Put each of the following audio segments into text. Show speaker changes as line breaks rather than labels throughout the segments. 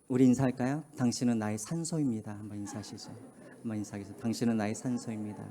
우리 인사할까요? 당신은 나의 산소입니다. 한번 인사하시죠. 한번 인사하시죠. 당신은 나의 산소입니다.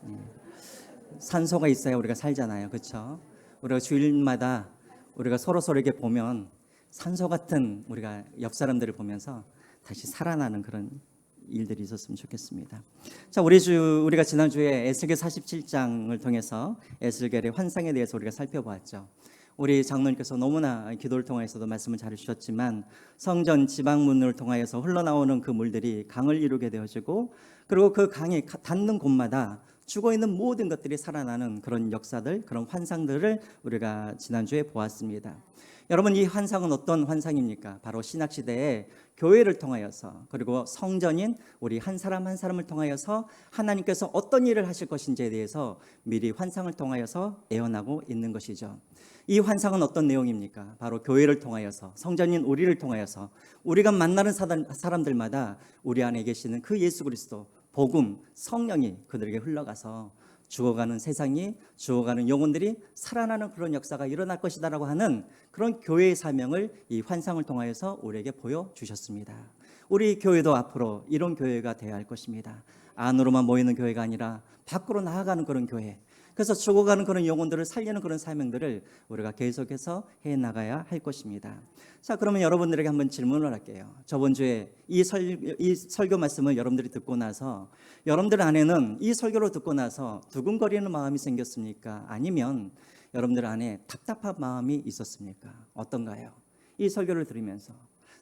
예. 산소가 있어야 우리가 살잖아요. 그렇죠? 우리가 주일마다 우리가 서로에게 보면 산소 같은 우리가 옆 사람들을 보면서 다시 살아나는 그런 일들이 있었으면 좋겠습니다. 자, 우리가 지난주에 에스겔 47장을 통해서 에스겔의 환상에 대해서 우리가 살펴보았죠. 우리 장로님께서 너무나 기도를 통해서도 말씀을 잘 해주셨지만 성전 지방문을 통하여서 흘러나오는 그 물들이 강을 이루게 되어지고, 그리고 그 강이 닿는 곳마다 죽어있는 모든 것들이 살아나는 그런 역사들, 그런 환상들을 우리가 지난주에 보았습니다. 여러분, 이 환상은 어떤 환상입니까? 바로 신약시대에 교회를 통하여서, 그리고 성전인 우리 한 사람 한 사람을 통하여서 하나님께서 어떤 일을 하실 것인지에 대해서 미리 환상을 통하여서 예언하고 있는 것이죠. 이 환상은 어떤 내용입니까? 바로 교회를 통하여서, 성전인 우리를 통하여서 우리가 만나는 사람들마다 우리 안에 계시는 그 예수 그리스도, 복음, 성령이 그들에게 흘러가서 죽어가는 세상이, 죽어가는 영혼들이 살아나는 그런 역사가 일어날 것이다라고 하는 그런 교회의 사명을 이 환상을 통하여서 우리에게 보여주셨습니다. 우리 교회도 앞으로 이런 교회가 되어야 할 것입니다. 안으로만 모이는 교회가 아니라 밖으로 나아가는 그런 교회, 그래서 죽어가는 그런 영혼들을 살리는 그런 사명들을 우리가 계속해서 해나가야 할 것입니다. 자, 그러면 여러분들에게 한번 질문을 할게요. 저번 주에 이 설교 말씀을 여러분들이 듣고 나서 여러분들 안에는 이 설교를 듣고 나서 두근거리는 마음이 생겼습니까? 아니면 여러분들 안에 답답한 마음이 있었습니까? 어떤가요? 이 설교를 들으면서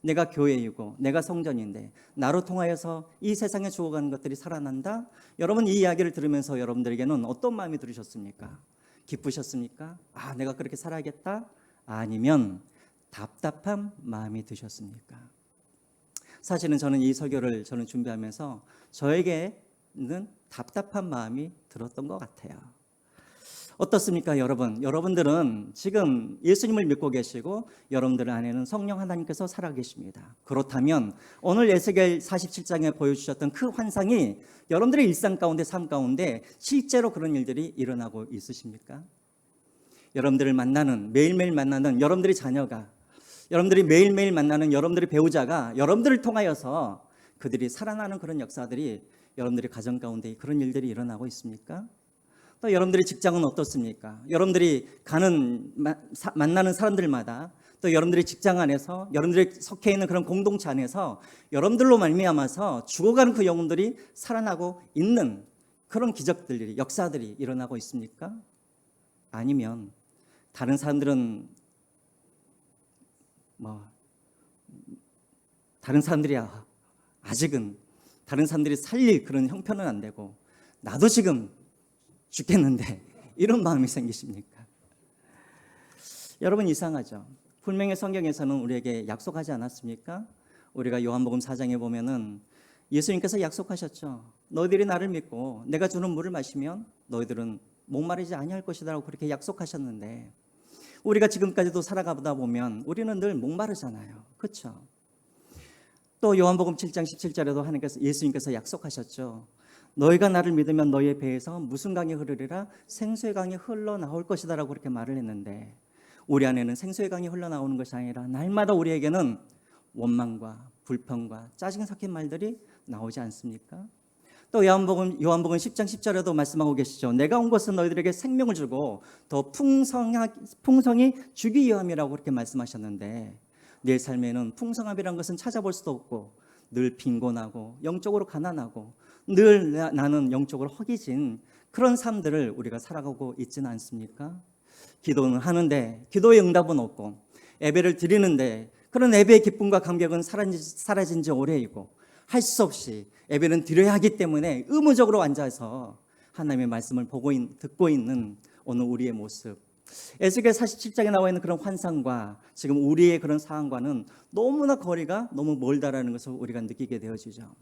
내가 교회이고 내가 성전인데 나로 통하여서 이 세상에 죽어가는 것들이 살아난다? 여러분, 이 이야기를 들으면서 여러분들에게는 어떤 마음이 들으셨습니까? 기쁘셨습니까? 아, 내가 그렇게 살아야겠다? 아니면 답답한 마음이 드셨습니까? 사실은 저는 이 설교를 준비하면서 저에게는 답답한 마음이 들었던 것 같아요. 어떻습니까, 여러분? 여러분들은 지금 예수님을 믿고 계시고 여러분들 안에는 성령 하나님께서 살아계십니다. 그렇다면 오늘 에스겔 47장에 보여주셨던 그 환상이 여러분들의 일상 가운데, 삶 가운데 실제로 그런 일들이 일어나고 있으십니까? 여러분들을 만나는, 매일매일 만나는 여러분들의 자녀가, 여러분들이 매일매일 만나는 여러분들의 배우자가 여러분들을 통하여서 그들이 살아나는 그런 역사들이 여러분들의 가정 가운데 그런 일들이 일어나고 있습니까? 또 여러분들의 직장은 어떻습니까? 여러분들이 만나는 사람들마다, 또 여러분들의 직장 안에서, 여러분들이 속해 있는 그런 공동체 안에서 여러분들로 말미암아서 죽어가는 그 영혼들이 살아나고 있는 그런 기적들이, 역사들이 일어나고 있습니까? 아니면 다른 사람들은 다른 사람들이 아직은 다른 사람들이 살릴 그런 형편은 안 되고 나도 지금 죽겠는데 이런 마음이 생기십니까? 여러분, 이상하죠? 분명히 성경에서는 우리에게 약속하지 않았습니까? 우리가 요한복음 4장에 보면은 예수님께서 약속하셨죠. 너희들이 나를 믿고 내가 주는 물을 마시면 너희들은 목마르지 아니할 것이라고 그렇게 약속하셨는데, 우리가 지금까지도 살아가다 보면 우리는 늘 목마르잖아요. 그렇죠? 또 요한복음 7장 17절에도 예수님께서 약속하셨죠. 너희가 나를 믿으면 너희의 배에서 무슨 강이 흐르리라? 생수의 강이 흘러나올 것이다 라고 그렇게 말을 했는데, 우리 안에는 생수의 강이 흘러나오는 것이 아니라 날마다 우리에게는 원망과 불평과 짜증 섞인 말들이 나오지 않습니까? 또 요한복음 10장 10절에도 말씀하고 계시죠. 내가 온 것은 너희들에게 생명을 주고 더 풍성히 주기 위함이라고 그렇게 말씀하셨는데, 내 삶에는 풍성함이라는 것은 찾아볼 수도 없고 늘 빈곤하고 영적으로 가난하고 늘 나는 영적으로 허기진 그런 삶들을 우리가 살아가고 있지는 않습니까? 기도는 하는데 기도의 응답은 없고, 예배를 드리는데 그런 예배의 기쁨과 감격은 사라진 지 오래이고, 할 수 없이 예배는 드려야 하기 때문에 의무적으로 앉아서 하나님의 말씀을 듣고 있는 오늘 우리의 모습, 에스겔 47장에 나와 있는 그런 환상과 지금 우리의 그런 상황과는 너무나 거리가 너무 멀다라는 것을 우리가 느끼게 되어지죠.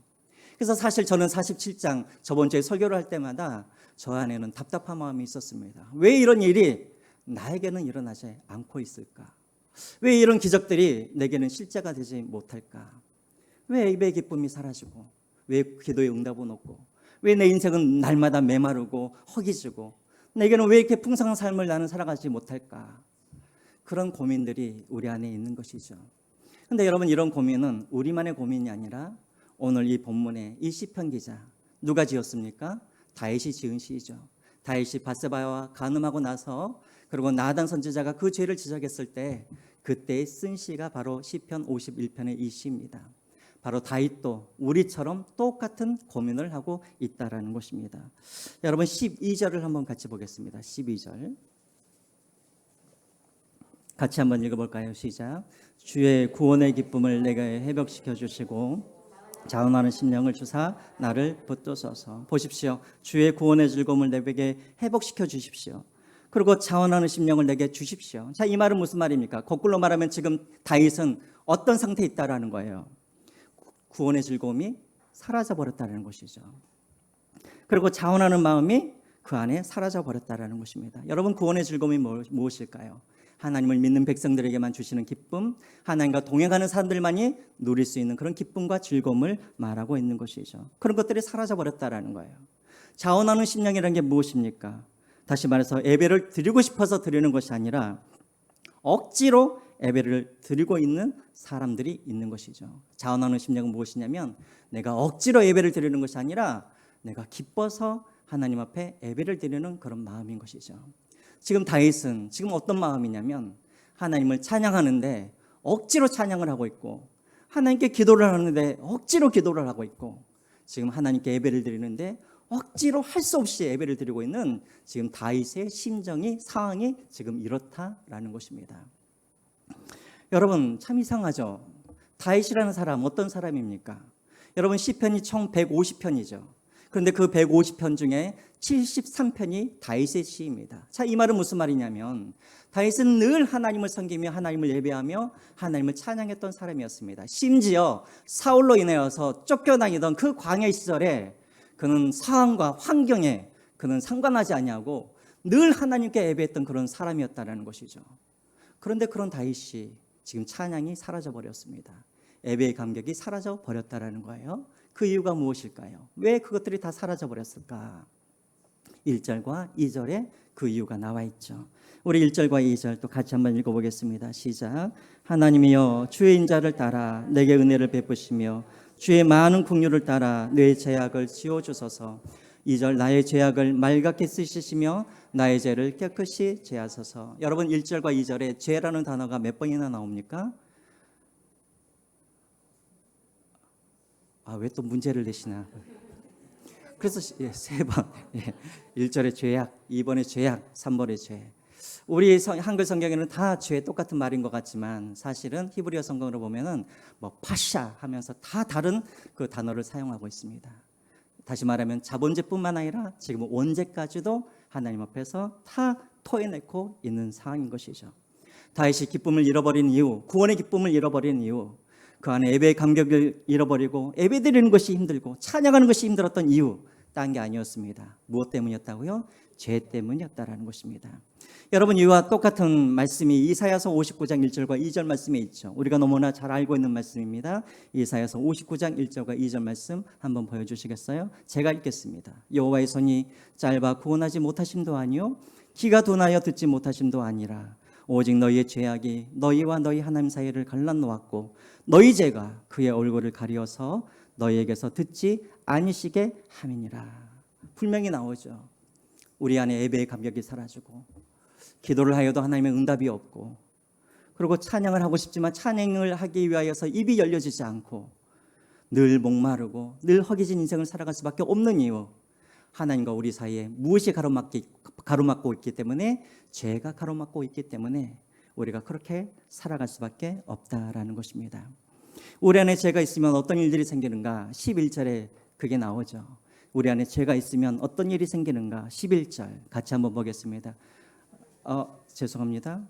그래서 사실 저는 47장 저번 주에 설교를 할 때마다 저 안에는 답답한 마음이 있었습니다. 왜 이런 일이 나에게는 일어나지 않고 있을까? 왜 이런 기적들이 내게는 실제가 되지 못할까? 왜 예배의 기쁨이 사라지고, 왜 기도의 응답은 없고, 왜 내 인생은 날마다 메마르고 허기지고, 내게는 왜 이렇게 풍성한 삶을 나는 살아가지 못할까? 그런 고민들이 우리 안에 있는 것이죠. 근데 여러분, 이런 고민은 우리만의 고민이 아니라 오늘 이 본문의 이 시편 기자 누가 지었습니까? 다윗이 지은 시이죠. 다윗이 밧세바와 간음하고 나서 그리고 나단 선지자가 그 죄를 지적했을 때 그때 쓴 시가 바로 시편 51편의 이 시입니다. 바로 다윗도 우리처럼 똑같은 고민을 하고 있다라는 것입니다. 여러분, 12절을 한번 같이 보겠습니다. 12절 같이 한번 읽어볼까요? 시작. 주의 구원의 기쁨을 내게 회복시켜 주시고 자원하는 심령을 주사 나를 붙드소서. 보십시오. 주의 구원의 즐거움을 내게 회복시켜 주십시오. 그리고 자원하는 심령을 내게 주십시오. 자, 이 말은 무슨 말입니까? 거꾸로 말하면 지금 다윗은 어떤 상태에 있다라는 거예요. 구원의 즐거움이 사라져 버렸다는 것이죠. 그리고 자원하는 마음이 그 안에 사라져 버렸다는 것입니다. 여러분, 구원의 즐거움이 무엇일까요? 하나님을 믿는 백성들에게만 주시는 기쁨, 하나님과 동행하는 사람들만이 누릴 수 있는 그런 기쁨과 즐거움을 말하고 있는 것이죠. 그런 것들이 사라져 버렸다는 거예요. 자원하는 심령이라는 게 무엇입니까? 다시 말해서 예배를 드리고 싶어서 드리는 것이 아니라 억지로 예배를 드리고 있는 사람들이 있는 것이죠. 자원하는 심령은 무엇이냐면 내가 억지로 예배를 드리는 것이 아니라 내가 기뻐서 하나님 앞에 예배를 드리는 그런 마음인 것이죠. 지금 다윗은 지금 어떤 마음이냐면 하나님을 찬양하는데 억지로 찬양을 하고 있고, 하나님께 기도를 하는데 억지로 기도를 하고 있고, 지금 하나님께 예배를 드리는데 억지로 할 수 없이 예배를 드리고 있는 지금 다윗의 심정이, 상황이 지금 이렇다라는 것입니다. 여러분, 참 이상하죠. 다윗이라는 사람 어떤 사람입니까? 여러분, 시편이 총 150편이죠. 그런데 그 150편 중에 73편이 다윗의 시입니다. 자, 이 말은 무슨 말이냐면 다윗은 늘 하나님을 섬기며 하나님을 예배하며 하나님을 찬양했던 사람이었습니다. 심지어 사울로 인하여서 쫓겨다니던 그 광야 시절에 그는 상황과 환경에 그는 상관하지 아니하고 늘 하나님께 예배했던 그런 사람이었다는 것이죠. 그런데 그런 다윗이 지금 찬양이 사라져 버렸습니다. 예배의 감격이 사라져 버렸다는 거예요. 그 이유가 무엇일까요? 왜 그것들이 다 사라져 버렸을까? 1절과 2절에 그 이유가 나와 있죠. 우리 1절과 2절 또 같이 한번 읽어보겠습니다. 시작. 하나님이여 주의 인자를 따라 내게 은혜를 베푸시며 주의 많은 긍휼을 따라 내 죄악을 지워주소서. 2절 나의 죄악을 말갛게 쓰시며 나의 죄를 깨끗이 제하소서. 여러분, 1절과 2절에 죄라는 단어가 몇 번이나 나옵니까? 왜 또 문제를 내시나? 그래서 3번. 1절에 죄악, 2번에 죄악, 3번에 죄. 우리 한글 성경에는 다 죄 똑같은 말인 것 같지만 사실은 히브리어 성경으로 보면은 파샤 하면서 다 다른 그 단어를 사용하고 있습니다. 다시 말하면 자본죄뿐만 아니라 지금 원죄까지도 하나님 앞에서 다 토해내고 있는 상황인 것이죠. 다윗이 기쁨을 잃어버린 이유, 구원의 기쁨을 잃어버린 이유, 그 안에 예배의 감격을 잃어버리고 예배 드리는 것이 힘들고 찬양하는 것이 힘들었던 이유, 딴 게 아니었습니다. 무엇 때문이었다고요? 죄 때문이었다라는 것입니다. 여러분, 이와 똑같은 말씀이 이사야서 59장 1절과 2절 말씀에 있죠. 우리가 너무나 잘 알고 있는 말씀입니다. 이사야서 59장 1절과 2절 말씀 한번 보여주시겠어요? 제가 읽겠습니다. 여호와의 손이 짧아 구원하지 못하심도 아니요 귀가 둔하여 듣지 못하심도 아니라 오직 너희의 죄악이 너희와 너희 하나님 사이를 갈라놓았고 너희 죄가 그의 얼굴을 가리어서 너희에게서 듣지 아니시게 함이니라. 분명히 나오죠. 우리 안에 예배의 감격이 사라지고 기도를 하여도 하나님의 응답이 없고, 그리고 찬양을 하고 싶지만 찬양을 하기 위하여서 입이 열려지지 않고 늘 목마르고 늘 허기진 인생을 살아갈 수밖에 없는 이유, 하나님과 우리 사이에 무엇이 가로막고 있기 때문에, 죄가 가로막고 있기 때문에 우리가 그렇게 살아갈 수밖에 없다라는 것입니다. 우리 안에 죄가 있으면 어떤 일들이 생기는가? 11절에 그게 나오죠. 우리 안에 죄가 있으면 어떤 일이 생기는가? 11절 같이 한번 보겠습니다. 죄송합니다.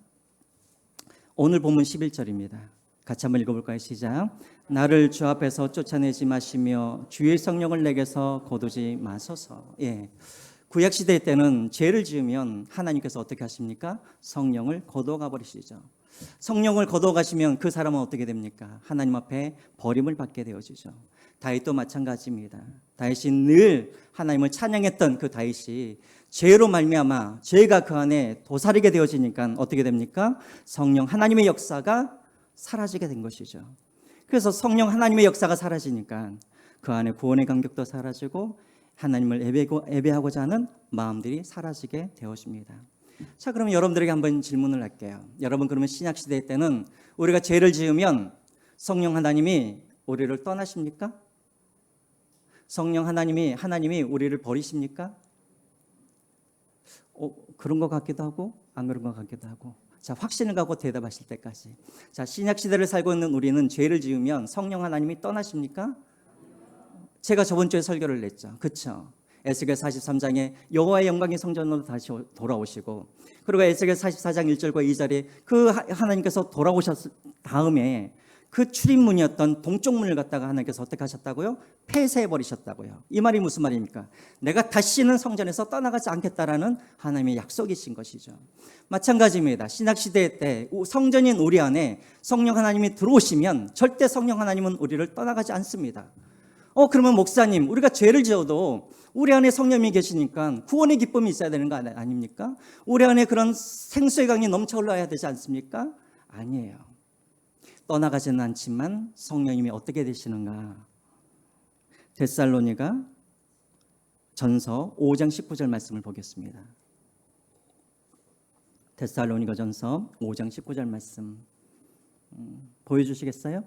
오늘 본문 11절입니다. 같이 한번 읽어볼까요? 시작. 나를 주 앞에서 쫓아내지 마시며 주의 성령을 내게서 거두지 마소서. 구약 시대 때는 죄를 지으면 하나님께서 어떻게 하십니까? 성령을 거두어가 버리시죠. 성령을 거두어가시면 그 사람은 어떻게 됩니까? 하나님 앞에 버림을 받게 되어지죠. 다윗도 마찬가지입니다. 다윗이 늘 하나님을 찬양했던 그 다윗이 죄로 말미암아 죄가 그 안에 도사리게 되어지니까 어떻게 됩니까? 성령 하나님의 역사가 사라지게 된 것이죠. 그래서 성령 하나님의 역사가 사라지니까 그 안에 구원의 감격도 사라지고 하나님을 예배하고자 하는 마음들이 사라지게 되었습니다. 자, 그러면 여러분들에게 한번 질문을 할게요. 여러분, 그러면 신약시대 때는 우리가 죄를 지으면 성령 하나님이 우리를 떠나십니까? 성령 하나님이 우리를 버리십니까? 그런 것 같기도 하고 안 그런 것 같기도 하고. 자, 확신을 갖고 대답하실 때까지. 자, 신약시대를 살고 있는 우리는 죄를 지으면 성령 하나님이 떠나십니까? 제가 저번 주에 설교를 냈죠. 그렇죠? 에스겔 43장에 여호와의 영광이 성전으로 다시 돌아오시고, 그리고 에스겔 44장 1절과 2절에 그 하나님께서 돌아오셨을 다음에 그 출입문이었던 동쪽 문을 갖다가 하나님께서 어떻게 하셨다고요? 폐쇄해버리셨다고요. 이 말이 무슨 말입니까? 내가 다시는 성전에서 떠나가지 않겠다라는 하나님의 약속이신 것이죠. 마찬가지입니다. 신약시대 때 성전인 우리 안에 성령 하나님이 들어오시면 절대 성령 하나님은 우리를 떠나가지 않습니다. 그러면 목사님, 우리가 죄를 지어도 우리 안에 성령이 계시니까 구원의 기쁨이 있어야 되는 거 아닙니까? 우리 안에 그런 생수의 강이 넘쳐 흘러야 되지 않습니까? 아니에요. 떠나가지는 않지만 성령님이 어떻게 되시는가? 데살로니가 전서 5장 19절 말씀을 보겠습니다. 데살로니가 전서 5장 19절 말씀 보여주시겠어요?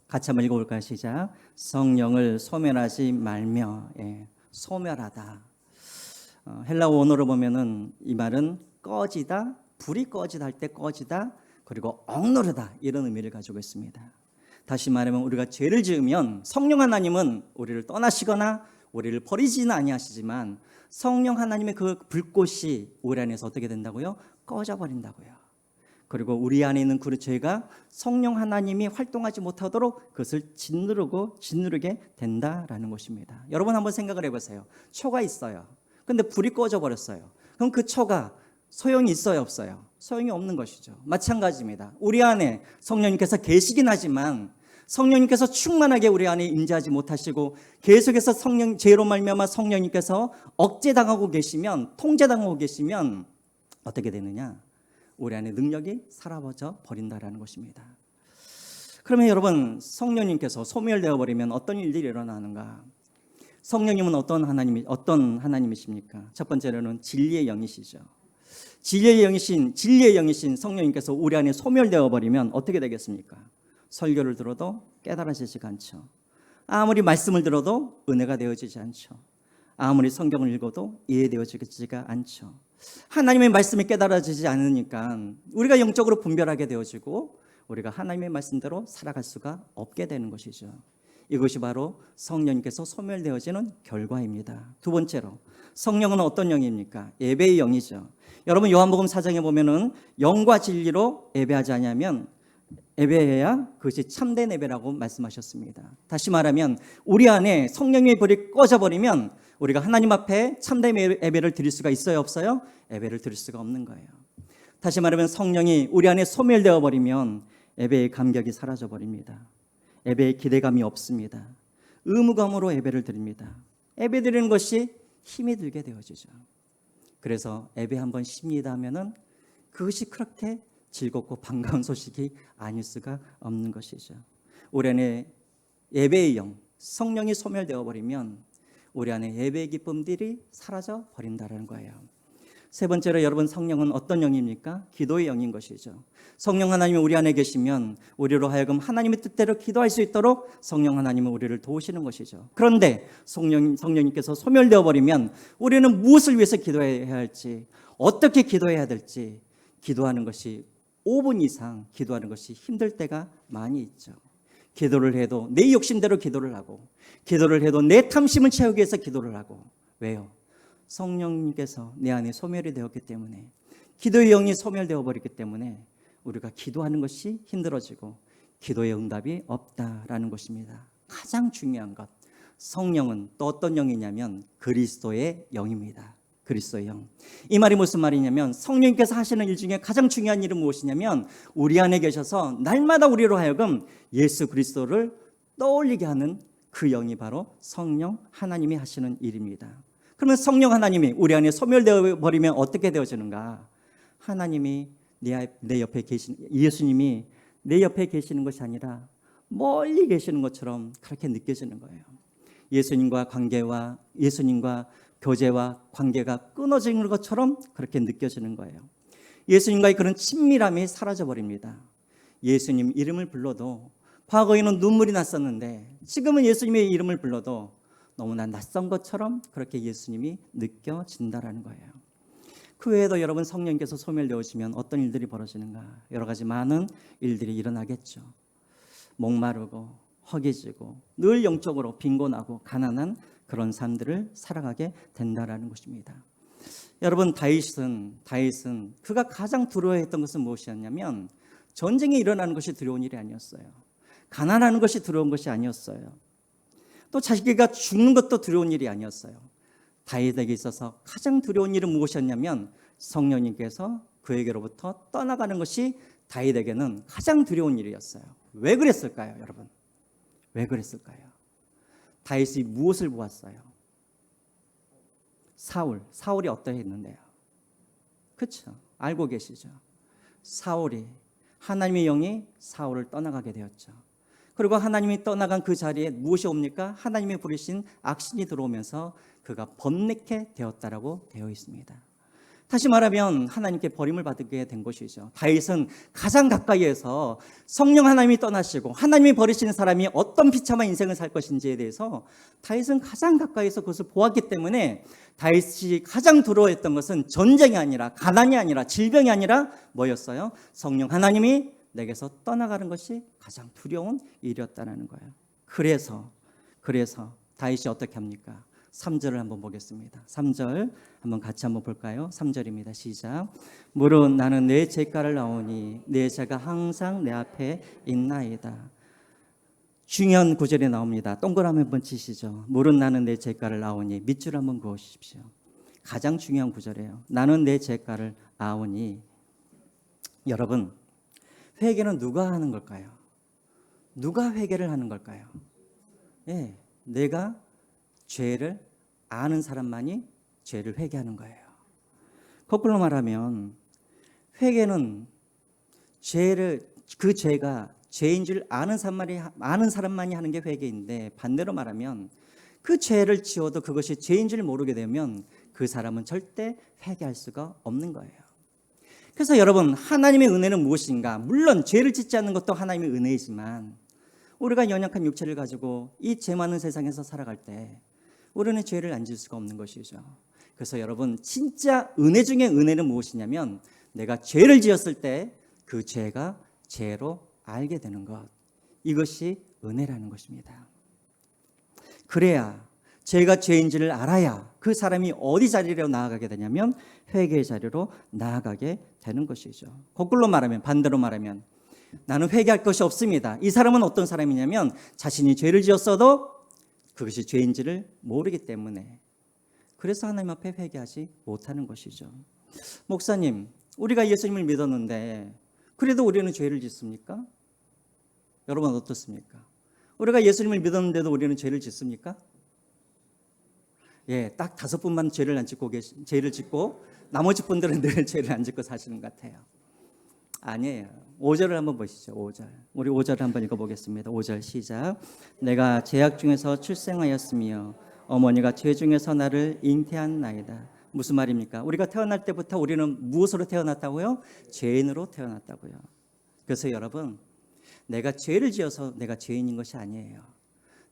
같이 한번 읽어볼까요? 시작. 성령을 소멸하지 말며. 소멸하다. 헬라어 원어로 보면은 이 말은 꺼지다, 불이 꺼지다 할 때 꺼지다, 그리고 억누르다, 이런 의미를 가지고 있습니다. 다시 말하면 우리가 죄를 지으면 성령 하나님은 우리를 떠나시거나 우리를 버리지는 아니하시지만 성령 하나님의 그 불꽃이 우리 안에서 어떻게 된다고요? 꺼져버린다고요. 그리고 우리 안에 있는 그 죄가 성령 하나님이 활동하지 못하도록 그것을 짓누르게 된다라는 것입니다. 여러분 한번 생각을 해보세요. 초가 있어요. 근데 불이 꺼져 버렸어요. 그럼 그 초가 소용이 있어요, 없어요? 소용이 없는 것이죠. 마찬가지입니다. 우리 안에 성령님께서 계시긴 하지만 성령님께서 충만하게 우리 안에 임재하지 못하시고 계속해서 죄로 말미암아 성령님께서 억제당하고 계시면, 통제당하고 계시면 어떻게 되느냐? 우리 안에 능력이 사라져 버린다라는 것입니다. 그러면 여러분, 성령님께서 소멸되어 버리면 어떤 일들이 일어나는가? 성령님은 어떤 하나님이십니까? 첫 번째로는 진리의 영이시죠. 진리의 영이신 성령님께서 우리 안에 소멸되어 버리면 어떻게 되겠습니까? 설교를 들어도 깨달아지지가 않죠. 아무리 말씀을 들어도 은혜가 되어지지 않죠. 아무리 성경을 읽어도 이해되어지지가 않죠. 하나님의 말씀이 깨달아지지 않으니까 우리가 영적으로 분별하게 되어지고 우리가 하나님의 말씀대로 살아갈 수가 없게 되는 것이죠. 이것이 바로 성령님께서 소멸되어지는 결과입니다. 두 번째로, 성령은 어떤 영입니까? 예배의 영이죠. 여러분, 요한복음 4장에 보면은 영과 진리로 예배하지 않으면 예배해야 그것이 참된 예배라고 말씀하셨습니다. 다시 말하면 우리 안에 성령의 불이 꺼져버리면 우리가 하나님 앞에 참된 예배를 드릴 수가 있어요, 없어요? 예배를 드릴 수가 없는 거예요. 다시 말하면 성령이 우리 안에 소멸되어 버리면 예배의 감격이 사라져 버립니다. 예배의 기대감이 없습니다. 의무감으로 예배를 드립니다. 예배 드리는 것이 힘이 들게 되어지죠. 그래서 예배 한번 쉽니다 하면은 그것이 그렇게 즐겁고 반가운 소식이 아닐 수가 없는 것이죠. 우리 안에 예배의 영, 성령이 소멸되어 버리면 우리 안에 예배의 기쁨들이 사라져 버린다는 거예요. 세 번째로, 여러분, 성령은 어떤 영입니까? 기도의 영인 것이죠. 성령 하나님이 우리 안에 계시면 우리로 하여금 하나님의 뜻대로 기도할 수 있도록 성령 하나님은 우리를 도우시는 것이죠. 그런데 성령님께서 소멸되어 버리면 우리는 무엇을 위해서 기도해야 할지, 어떻게 기도해야 될지, 기도하는 것이 5분 이상 기도하는 것이 힘들 때가 많이 있죠. 기도를 해도 내 욕심대로 기도를 하고, 기도를 해도 내 탐심을 채우기 위해서 기도를 하고. 왜요? 성령님께서 내 안에 소멸이 되었기 때문에, 기도의 영이 소멸되어 버렸기 때문에 우리가 기도하는 것이 힘들어지고 기도의 응답이 없다라는 것입니다. 가장 중요한 것, 성령은 또 어떤 영이냐면 그리스도의 영입니다. 그리스도의 영. 이 말이 무슨 말이냐면 성령님께서 하시는 일 중에 가장 중요한 일은 무엇이냐면 우리 안에 계셔서 날마다 우리로 하여금 예수 그리스도를 떠올리게 하는 그 영이 바로 성령 하나님이 하시는 일입니다. 그러면 성령 하나님이 우리 안에 소멸되어 버리면 어떻게 되어지는가? 하나님이 내 옆에 계신 예수님이 내 옆에 계시는 것이 아니라 멀리 계시는 것처럼 그렇게 느껴지는 거예요. 예수님과 교제와 관계가 끊어지는 것처럼 그렇게 느껴지는 거예요. 예수님과의 그런 친밀함이 사라져 버립니다. 예수님 이름을 불러도 과거에는 눈물이 났었는데 지금은 예수님의 이름을 불러도 너무나 낯선 것처럼 그렇게 예수님이 느껴진다라는 거예요. 그 외에도 여러분 성령께서 소멸되어지면 어떤 일들이 벌어지는가? 여러 가지 많은 일들이 일어나겠죠. 목마르고 허기지고 늘 영적으로 빈곤하고 가난한 그런 삶들을 살아가게 된다라는 것입니다. 여러분 다윗은 그가 가장 두려워했던 것은 무엇이었냐면 전쟁이 일어나는 것이 두려운 일이 아니었어요. 가난하는 것이 두려운 것이 아니었어요. 또 자기가 죽는 것도 두려운 일이 아니었어요. 다윗에게 있어서 가장 두려운 일은 무엇이었냐면 성령님께서 그에게로부터 떠나가는 것이 다윗에게는 가장 두려운 일이었어요. 왜 그랬을까요, 여러분? 왜 그랬을까요? 다윗이 무엇을 보았어요? 사울이 어떠했는데요? 그렇죠? 알고 계시죠? 사울이 하나님의 영이 사울을 떠나가게 되었죠. 그리고 하나님이 떠나간 그 자리에 무엇이 옵니까? 하나님의 부르신 악신이 들어오면서 그가 번뇌케 되었다라고 되어 있습니다. 다시 말하면 하나님께 버림을 받게 된 것이죠. 다윗은 가장 가까이에서 성령 하나님이 떠나시고 하나님이 버리시는 사람이 어떤 비참한 인생을 살 것인지에 대해서 다윗은 가장 가까이에서 그것을 보았기 때문에 다윗이 가장 두려워했던 것은 전쟁이 아니라 가난이 아니라 질병이 아니라 뭐였어요? 성령 하나님이 내게서 떠나가는 것이 가장 두려운 일이었다는 거예요. 그래서 다윗이 어떻게 합니까? 3절을 한번 보겠습니다. 3절 한번 같이 한번 볼까요? 3절입니다. 시작. 무릇 나는 내 죄가를 나오니 내 죄가 항상 내 앞에 있나이다. 중요한 구절이 나옵니다. 동그라미 한번 치시죠. 무릇 나는 내 죄가를 아오니 밑줄 한번 그으십시오. 가장 중요한 구절이에요. 나는 내 죄가를 아오니. 여러분, 회개는 누가 하는 걸까요? 누가 회개를 하는 걸까요? 예, 내가 죄를 아는 사람만이 죄를 회개하는 거예요. 거꾸로 말하면 회개는 그 죄가 죄인 줄 아는 사람만이 하는 게 회개인데, 반대로 말하면 그 죄를 지어도 그것이 죄인 줄 모르게 되면 그 사람은 절대 회개할 수가 없는 거예요. 그래서 여러분, 하나님의 은혜는 무엇인가? 물론 죄를 짓지 않는 것도 하나님의 은혜이지만 우리가 연약한 육체를 가지고 이 죄 많은 세상에서 살아갈 때 우리는 죄를 안 지을 수가 없는 것이죠. 그래서 여러분, 진짜 은혜 중에 은혜는 무엇이냐면 내가 죄를 지었을 때 그 죄가 죄로 알게 되는 것, 이것이 은혜라는 것입니다. 그래야 죄가 죄인지를 알아야 그 사람이 어디 자리로 나아가게 되냐면 회개의 자리로 나아가게 되는 것이죠. 거꾸로 말하면, 반대로 말하면 나는 회개할 것이 없습니다. 이 사람은 어떤 사람이냐면 자신이 죄를 지었어도 그것이 죄인지를 모르기 때문에, 그래서 하나님 앞에 회개하지 못하는 것이죠. 목사님, 우리가 예수님을 믿었는데 그래도 우리는 죄를 짓습니까? 여러분 어떻습니까? 우리가 예수님을 믿었는데도 우리는 죄를 짓습니까? 예, 딱 5분만 죄를 짓고 나머지 분들은 늘 죄를 안 짓고 사시는 것 같아요. 아니에요. 5절을 한번 보시죠. 5절. 우리 5절을 한번 읽어보겠습니다. 5절 시작. 내가 죄악 중에서 출생하였으며 어머니가 죄 중에서 나를 잉태한나이다. 무슨 말입니까? 우리가 태어날 때부터 우리는 무엇으로 태어났다고요? 죄인으로 태어났다고요. 그래서 여러분, 내가 죄를 지어서 내가 죄인인 것이 아니에요.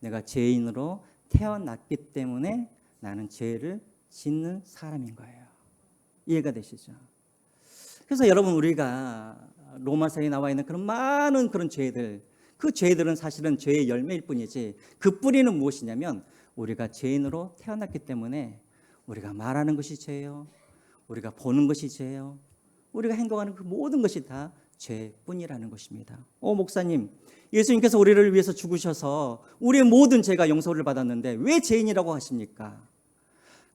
내가 죄인으로 태어났기 때문에 나는 죄를 짓는 사람인 거예요. 이해가 되시죠? 그래서 여러분, 우리가 로마서에 나와 있는 그런 많은 그런 죄들, 그 죄들은 사실은 죄의 열매일 뿐이지 그 뿌리는 무엇이냐면 우리가 죄인으로 태어났기 때문에 우리가 말하는 것이 죄예요. 우리가 보는 것이 죄예요. 우리가 행동하는 그 모든 것이 다 죄뿐이라는 것입니다. 목사님, 예수님께서 우리를 위해서 죽으셔서 우리의 모든 죄가 용서를 받았는데 왜 죄인이라고 하십니까?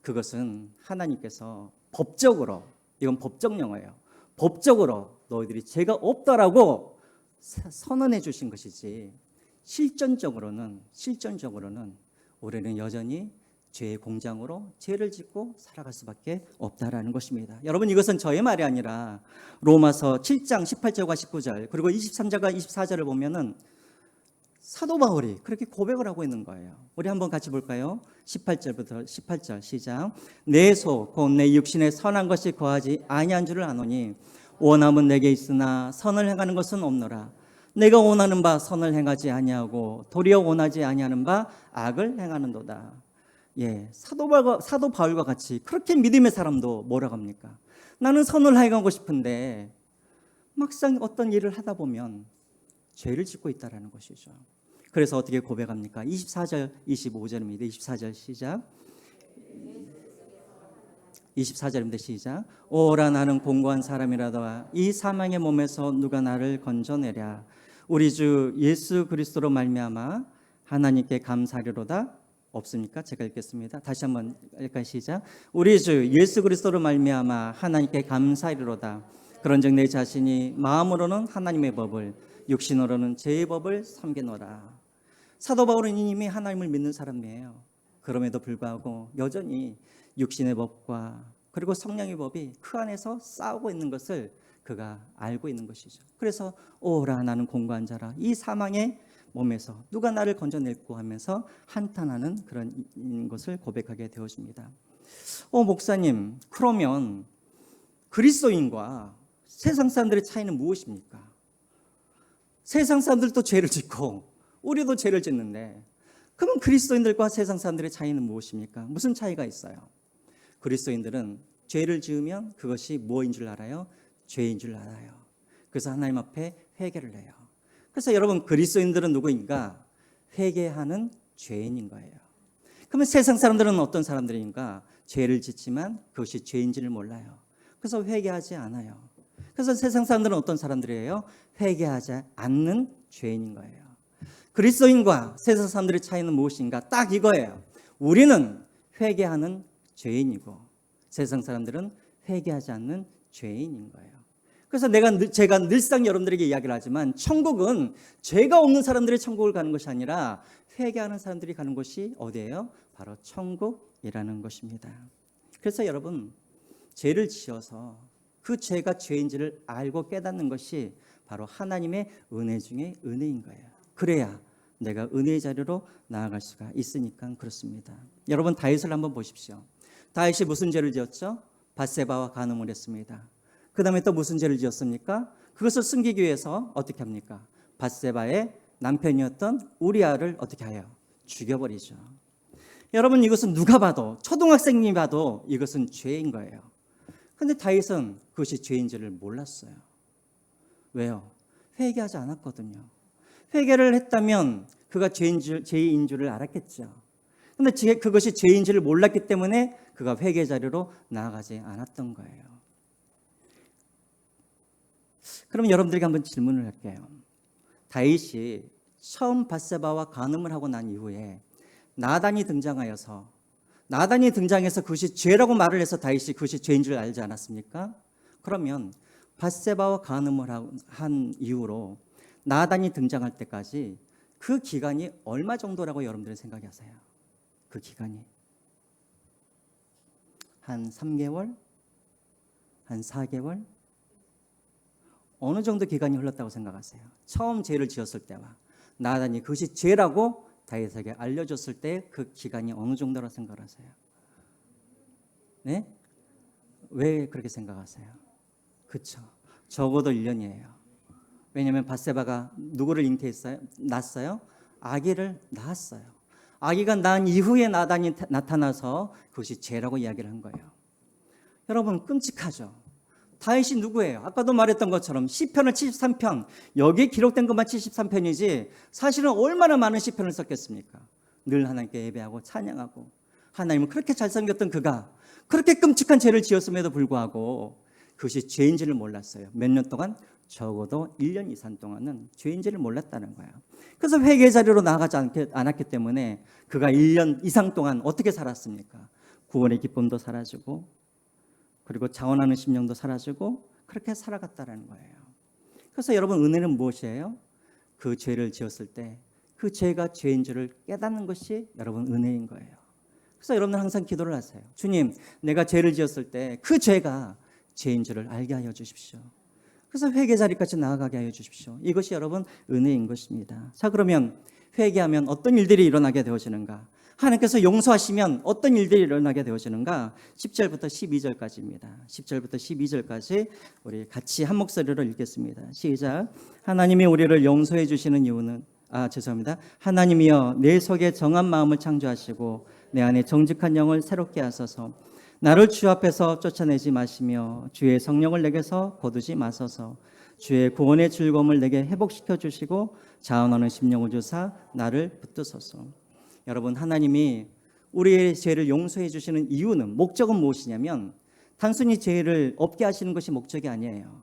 그것은 하나님께서 법적으로, 이건 법적 용어예요. 법적으로 너희들이 죄가 없다라고 선언해 주신 것이지 실전적으로는 우리는 여전히 죄의 공장으로 죄를 짓고 살아갈 수밖에 없다라는 것입니다. 여러분, 이것은 저의 말이 아니라 로마서 7장 18절과 19절 그리고 23절과 24절을 보면은 사도 바울이 그렇게 고백을 하고 있는 거예요. 우리 한번 같이 볼까요? 18절부터 18절 시작. 내 속 곧 내 육신에 선한 것이 거하지 아니한 줄을 아노니 원함은 내게 있으나 선을 행하는 것은 없노라. 내가 원하는 바 선을 행하지 아니하고 도리어 원하지 아니하는 바 악을 행하는도다. 예, 사도 바울과 같이 그렇게 믿음의 사람도 뭐라고 합니까? 나는 선을 행하고 싶은데 막상 어떤 일을 하다 보면 죄를 짓고 있다라는 것이죠. 그래서 어떻게 고백합니까? 24절, 25절입니다. 24절 시작. 24절입니다. 시작. 오라 나는 공고한 사람이라도 이 사망의 몸에서 누가 나를 건져내랴. 우리 주 예수 그리스도로 말미암아 하나님께 감사하리로다. 없습니까? 제가 읽겠습니다. 다시 한번 읽을까요? 시작. 우리 주 예수 그리스도로 말미암아 하나님께 감사하리로다. 그런즉 내 자신이 마음으로는 하나님의 법을 육신으로는 죄의 법을 섬기노라. 사도 바울은 이미 하나님을 믿는 사람이에요. 그럼에도 불구하고 여전히 육신의 법과 그리고 성령의 법이 그 안에서 싸우고 있는 것을 그가 알고 있는 것이죠. 그래서 오라 나는 공고한 자라. 이 사망의 몸에서 누가 나를 건져낼고 하면서 한탄하는 그런 것을 고백하게 되어집니다. 목사님, 그러면 그리스도인과 세상 사람들의 차이는 무엇입니까? 세상 사람들도 죄를 짓고 우리도 죄를 짓는데 그럼 그리스도인들과 세상 사람들의 차이는 무엇입니까? 무슨 차이가 있어요? 그리스도인들은 죄를 지으면 그것이 뭐인 줄 알아요? 죄인 줄 알아요. 그래서 하나님 앞에 회개를 해요. 그래서 여러분, 그리스도인들은 누구인가? 회개하는 죄인인 거예요. 그러면 세상 사람들은 어떤 사람들인가? 죄를 짓지만 그것이 죄인지를 몰라요. 그래서 회개하지 않아요. 그래서 세상 사람들은 어떤 사람들이에요? 회개하지 않는 죄인인 거예요. 그리스도인과 세상 사람들의 차이는 무엇인가? 딱 이거예요. 우리는 회개하는 죄인이고 세상 사람들은 회개하지 않는 죄인인 거예요. 그래서 제가 늘상 여러분들에게 이야기를 하지만 천국은 죄가 없는 사람들이 천국을 가는 것이 아니라 회개하는 사람들이 가는 곳이 어디예요? 바로 천국이라는 것입니다. 그래서 여러분, 죄를 지어서 그 죄가 죄인지를 알고 깨닫는 것이 바로 하나님의 은혜 중에 은혜인 거예요. 그래야 내가 은혜의 자리로 나아갈 수가 있으니까 그렇습니다. 여러분, 다윗을 한번 보십시오. 다윗이 무슨 죄를 지었죠? 밧세바와 간음을 했습니다. 그 다음에 또 무슨 죄를 지었습니까? 그것을 숨기기 위해서 어떻게 합니까? 밧세바의 남편이었던 우리아를 어떻게 해요? 죽여버리죠. 여러분, 이것은 누가 봐도, 초등학생이 봐도 이것은 죄인 거예요. 그런데 다윗은 그것이 죄인지를 몰랐어요. 왜요? 회개하지 않았거든요. 회개를 했다면 그가 죄인 줄을 알았겠죠. 그런데 그것이 죄인 줄을 몰랐기 때문에 그가 회개 자리로 나아가지 않았던 거예요. 그럼 여러분들에게 한번 질문을 할게요. 다윗이 처음 밧세바와 간음을 하고 난 이후에 나단이 등장해서 그것이 죄라고 말을 해서 다윗이 그것이 죄인 줄 알지 않았습니까? 그러면 밧세바와 간음을 한 이후로 나단이 등장할 때까지 그 기간이 얼마 정도라고 여러분들은 생각하세요? 그 기간이 한 3개월? 한 4개월? 어느 정도 기간이 흘렀다고 생각하세요? 처음 죄를 지었을 때와 나단이 그것이 죄라고 다윗에게 알려줬을 때 그 기간이 어느 정도라고 생각하세요? 네? 왜 그렇게 생각하세요? 그렇죠. 적어도 1년이에요. 왜냐하면 밧세바가 누구를 낳았어요? 아기를 낳았어요. 아기가 낳은 이후에 나단이 나타나서 그것이 죄라고 이야기를 한 거예요. 여러분, 끔찍하죠. 다윗이 누구예요? 아까도 말했던 것처럼 시편을 73편, 여기에 기록된 것만 73편이지 사실은 얼마나 많은 시편을 썼겠습니까? 늘 하나님께 예배하고 찬양하고 하나님은 그렇게 잘생겼던 그가 그렇게 끔찍한 죄를 지었음에도 불구하고 그것이 죄인지를 몰랐어요. 몇 년 동안? 적어도 1년 이상 동안은 죄인지를 몰랐다는 거예요. 그래서 회개 자리로 나아가지 않았기 때문에 그가 1년 이상 동안 어떻게 살았습니까? 구원의 기쁨도 사라지고 그리고 자원하는 심령도 사라지고 그렇게 살아갔다는 거예요. 그래서 여러분, 은혜는 무엇이에요? 그 죄를 지었을 때 그 죄가 죄인 줄을 깨닫는 것이 여러분 은혜인 거예요. 그래서 여러분은 항상 기도를 하세요. 주님, 내가 죄를 지었을 때 그 죄가 죄인 줄을 알게 하여 주십시오. 그래서 회개 자리까지 나아가게 하여 주십시오. 이것이 여러분 은혜인 것입니다. 자, 그러면 회개하면 어떤 일들이 일어나게 되어지는가? 하나님께서 용서하시면 어떤 일들이 일어나게 되어지는가? 10절부터 12절까지입니다. 10절부터 12절까지 우리 같이 한 목소리로 읽겠습니다. 시작. 하나님이 우리를 용서해 주시는 이유는 죄송합니다. 하나님이여 내 속에 정한 마음을 창조하시고 내 안에 정직한 영을 새롭게 하소서. 나를 주 앞에서 쫓아내지 마시며 주의 성령을 내게서 거두지 마소서. 주의 구원의 즐거움을 내게 회복시켜 주시고 자원하는 심령을 주사 나를 붙드소서. 여러분, 하나님이 우리의 죄를 용서해 주시는 이유는, 목적은 무엇이냐면 단순히 죄를 없게 하시는 것이 목적이 아니에요.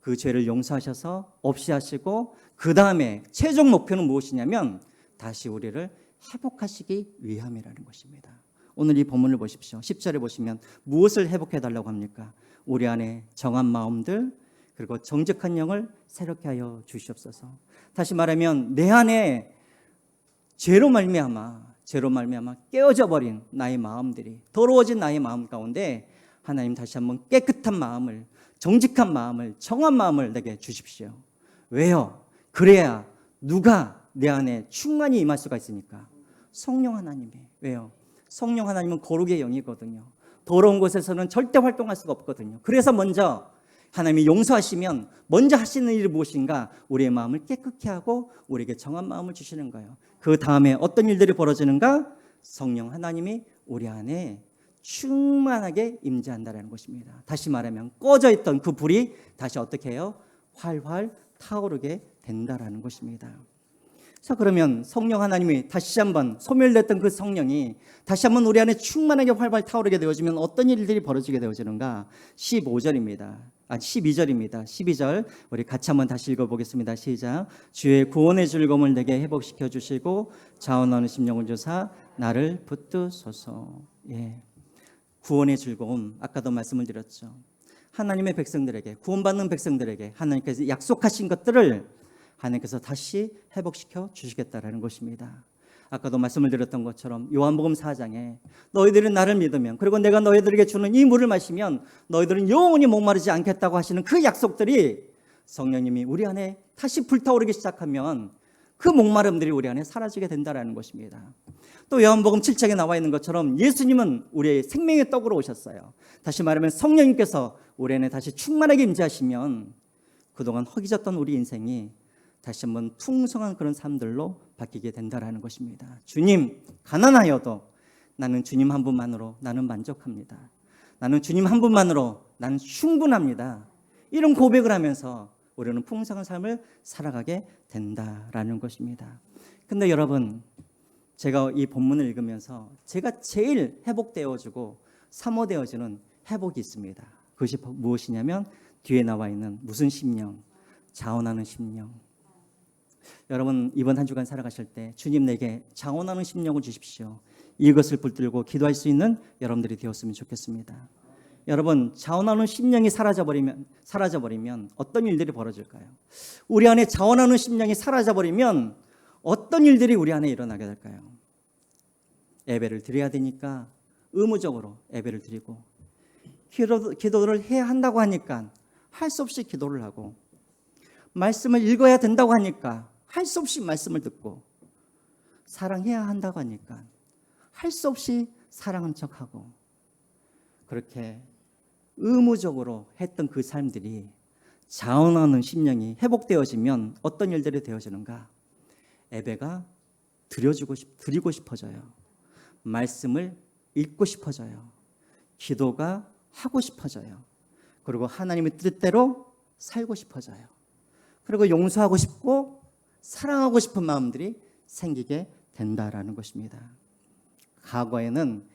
그 죄를 용서하셔서 없이 하시고 그 다음에 최종 목표는 무엇이냐면 다시 우리를 회복하시기 위함이라는 것입니다. 오늘 이 본문을 보십시오. 10절에 보시면 무엇을 회복해 달라고 합니까? 우리 안에 정한 마음들 그리고 정직한 영을 새롭게 하여 주시옵소서. 다시 말하면 내 안에 죄로 말미암아 깨어져 버린 나의 마음들이, 더러워진 나의 마음 가운데 하나님 다시 한번 깨끗한 마음을, 정직한 마음을, 정한 마음을 내게 주십시오. 왜요? 그래야 누가 내 안에 충만히 임할 수가 있으니까. 성령 하나님이. 왜요? 성령 하나님은 거룩의 영이거든요. 더러운 곳에서는 절대 활동할 수가 없거든요. 그래서 먼저 하나님이 용서하시면 먼저 하시는 일이 무엇인가? 우리의 마음을 깨끗게 하고 우리에게 정한 마음을 주시는 거예요. 그 다음에 어떤 일들이 벌어지는가? 성령 하나님이 우리 안에 충만하게 임재한다는 것입니다. 다시 말하면 꺼져 있던 그 불이 다시 어떻게 해요? 활활 타오르게 된다라는 것입니다. 자, 그러면 성령 하나님이 다시 한번 소멸됐던 그 성령이 다시 한번 우리 안에 충만하게 활발 타오르게 되어지면 어떤 일들이 벌어지게 되어지는가? 12절입니다. 12절 우리 같이 한번 다시 읽어보겠습니다. 시작. 주의 구원의 즐거움을 내게 회복시켜 주시고 자원하는 심령을 주사 나를 붙드소서. 예. 구원의 즐거움, 아까도 말씀을 드렸죠. 하나님의 백성들에게, 구원받는 백성들에게 하나님께서 약속하신 것들을 하나님께서 다시 회복시켜 주시겠다라는 것입니다. 아까도 말씀을 드렸던 것처럼 요한복음 4장에 너희들은 나를 믿으면, 그리고 내가 너희들에게 주는 이 물을 마시면 너희들은 영원히 목마르지 않겠다고 하시는 그 약속들이 성령님이 우리 안에 다시 불타오르기 시작하면 그 목마름들이 우리 안에 사라지게 된다는 것입니다. 또 요한복음 7장에 나와 있는 것처럼 예수님은 우리의 생명의 떡으로 오셨어요. 다시 말하면 성령님께서 우리 안에 다시 충만하게 임재하시면 그동안 허기졌던 우리 인생이 다시 한번 풍성한 그런 삶들로 바뀌게 된다라는 것입니다. 주님, 가난하여도 나는 주님 한 분만으로 나는 만족합니다. 나는 주님 한 분만으로 나는 충분합니다. 이런 고백을 하면서 우리는 풍성한 삶을 살아가게 된다라는 것입니다. 근데 여러분, 제가 이 본문을 읽으면서 제가 제일 회복되어지고 사모되어지는 회복이 있습니다. 그것이 무엇이냐면 뒤에 나와 있는 무슨 심령? 자원하는 심령. 여러분, 이번 한 주간 살아가실 때 주님 내게 자원하는 심령을 주십시오. 이것을 붙들고 기도할 수 있는 여러분들이 되었으면 좋겠습니다. 여러분, 자원하는 심령이 사라져버리면 어떤 일들이 벌어질까요? 우리 안에 자원하는 심령이 사라져버리면 어떤 일들이 우리 안에 일어나게 될까요? 예배를 드려야 되니까 의무적으로 예배를 드리고, 기도를 해야 한다고 하니까 할 수 없이 기도를 하고, 말씀을 읽어야 된다고 하니까 할 수 없이 말씀을 듣고, 사랑해야 한다고 하니까 할 수 없이 사랑한 척하고, 그렇게 의무적으로 했던 그 삶들이 자원하는 심령이 회복되어지면 어떤 일들이 되어지는가? 예배가 드리고 싶어져요. 말씀을 읽고 싶어져요. 기도가 하고 싶어져요. 그리고 하나님의 뜻대로 살고 싶어져요. 그리고 용서하고 싶고 사랑하고 싶은 마음들이 생기게 된다라는 것입니다. 과거에는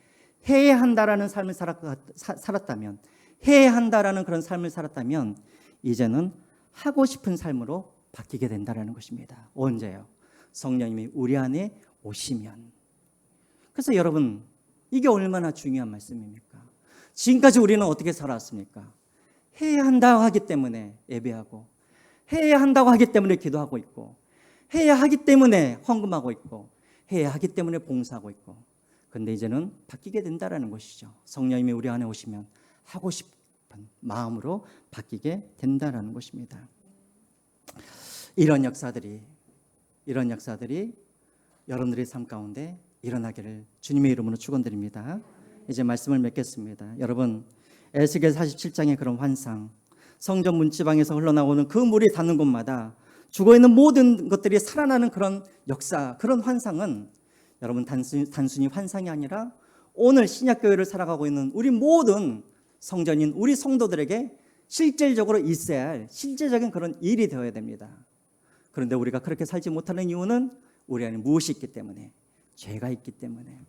해야 한다라는 삶을 살았다면, 해야 한다라는 그런 삶을 살았다면 이제는 하고 싶은 삶으로 바뀌게 된다라는 것입니다. 언제요? 성령님이 우리 안에 오시면. 그래서 여러분, 이게 얼마나 중요한 말씀입니까? 지금까지 우리는 어떻게 살아왔습니까? 해야 한다고 하기 때문에 예배하고, 해야 한다고 하기 때문에 기도하고 있고, 해야 하기 때문에 헌금하고 있고, 해야 하기 때문에 봉사하고 있고. 근데 이제는 바뀌게 된다라는 것이죠. 성령님이 우리 안에 오시면 하고 싶은 마음으로 바뀌게 된다라는 것입니다. 이런 역사들이 여러분들의 삶 가운데 일어나기를 주님의 이름으로 축원드립니다. 이제 말씀을 맺겠습니다. 여러분, 에스겔 47장의 그런 환상, 성전 문지방에서 흘러나오는 그 물이 닿는 곳마다 죽어있는 모든 것들이 살아나는 그런 역사, 그런 환상은 여러분 단순히 환상이 아니라 오늘 신약교회를 살아가고 있는 우리 모든 성전인 우리 성도들에게 실질적으로 있어야 할 실제적인 그런 일이 되어야 됩니다. 그런데 우리가 그렇게 살지 못하는 이유는 우리 안에 무엇이 있기 때문에, 죄가 있기 때문에,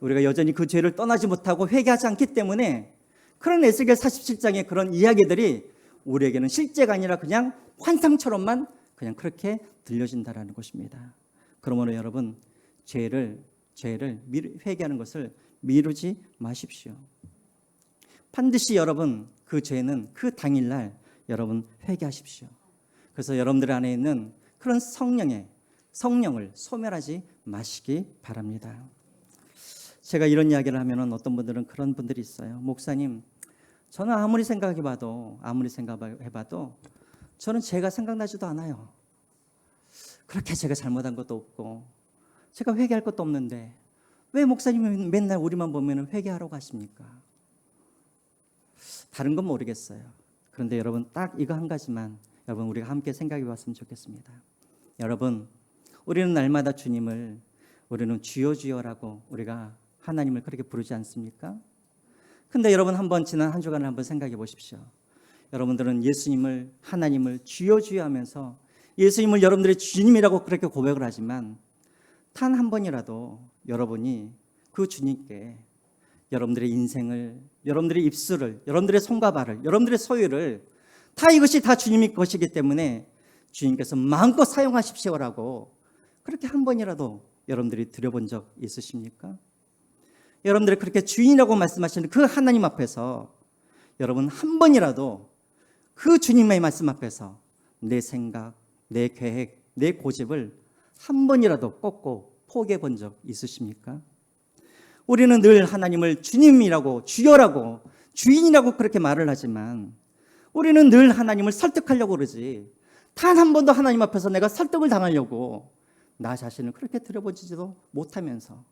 우리가 여전히 그 죄를 떠나지 못하고 회개하지 않기 때문에 그런 에스겔 47장의 그런 이야기들이 우리에게는 실제가 아니라 그냥 환상처럼만 그냥 그렇게 들려진다라는 것입니다. 그러므로 여러분, 죄를 회개하는 것을 미루지 마십시오. 반드시 여러분 그 죄는 그 당일날 여러분 회개하십시오. 그래서 여러분들 안에 있는 그런 성령을 소멸하지 마시기 바랍니다. 제가 이런 이야기를 하면 어떤 분들은 그런 분들이 있어요. 목사님, 저는 아무리 생각해봐도 저는 죄가 생각나지도 않아요. 그렇게 제가 잘못한 것도 없고 제가 회개할 것도 없는데 왜 목사님이 맨날 우리만 보면 회개하라고 하십니까? 다른 건 모르겠어요. 그런데 여러분, 딱 이거 한 가지만 여러분 우리가 함께 생각해 봤으면 좋겠습니다. 여러분, 우리는 날마다 우리는 주여 주여라고 우리가 하나님을 그렇게 부르지 않습니까? 근데 여러분, 한번 지난 한 주간을 한번 생각해 보십시오. 여러분들은 하나님을 주여 주여 하면서 예수님을 여러분들의 주님이라고 그렇게 고백을 하지만 단 한 번이라도 여러분이 그 주님께 여러분들의 인생을, 여러분들의 입술을, 여러분들의 손과 발을, 여러분들의 소유를 다 이것이 다 주님의 것이기 때문에 주님께서 마음껏 사용하십시오라고 그렇게 한 번이라도 여러분들이 드려본 적 있으십니까? 여러분들이 그렇게 주인이라고 말씀하시는 그 하나님 앞에서 여러분 한 번이라도 그 주님의 말씀 앞에서 내 생각, 내 계획, 내 고집을 한 번이라도 꺾고 포기해 본 적 있으십니까? 우리는 늘 하나님을 주님이라고, 주여라고, 주인이라고 그렇게 말을 하지만 우리는 늘 하나님을 설득하려고 그러지, 단 한 번도 하나님 앞에서 내가 설득을 당하려고 나 자신을 그렇게 들여보지도 못하면서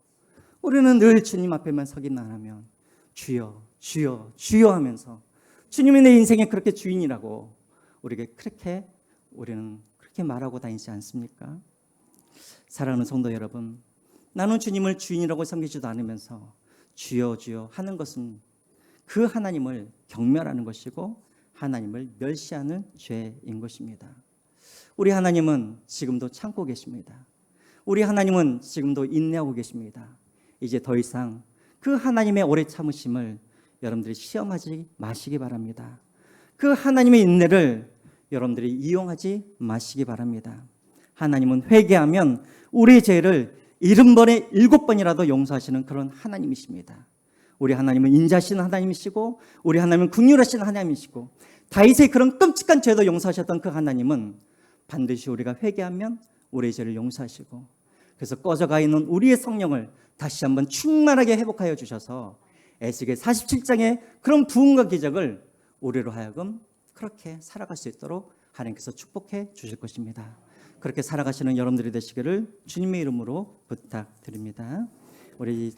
우리는 늘 주님 앞에만 서기만 하면 주여, 주여, 주여 하면서 주님이 내 인생에 그렇게 주인이라고 우리는 그렇게 말하고 다니지 않습니까? 사랑하는 성도 여러분, 나는 주님을 주인이라고 섬기지도 않으면서 주여 주여 하는 것은 그 하나님을 경멸하는 것이고 하나님을 멸시하는 죄인 것입니다. 우리 하나님은 지금도 참고 계십니다. 우리 하나님은 지금도 인내하고 계십니다. 이제 더 이상 그 하나님의 오래 참으심을 여러분들이 시험하지 마시기 바랍니다. 그 하나님의 인내를 여러분들이 이용하지 마시기 바랍니다. 하나님은 회개하면 우리의 죄를 70번에 7번이라도 용서하시는 그런 하나님이십니다. 우리 하나님은 인자하신 하나님이시고 우리 하나님은 긍휼하신 하나님이시고 다윗의 그런 끔찍한 죄도 용서하셨던 그 하나님은 반드시 우리가 회개하면 우리의 죄를 용서하시고 그래서 꺼져가 있는 우리의 성령을 다시 한번 충만하게 회복하여 주셔서 에스겔 47장의 그런 부흥과 기적을 우리로 하여금 그렇게 살아갈 수 있도록 하나님께서 축복해 주실 것입니다. 그렇게 살아가시는 여러분들이 되시기를 주님의 이름으로 부탁드립니다. 우리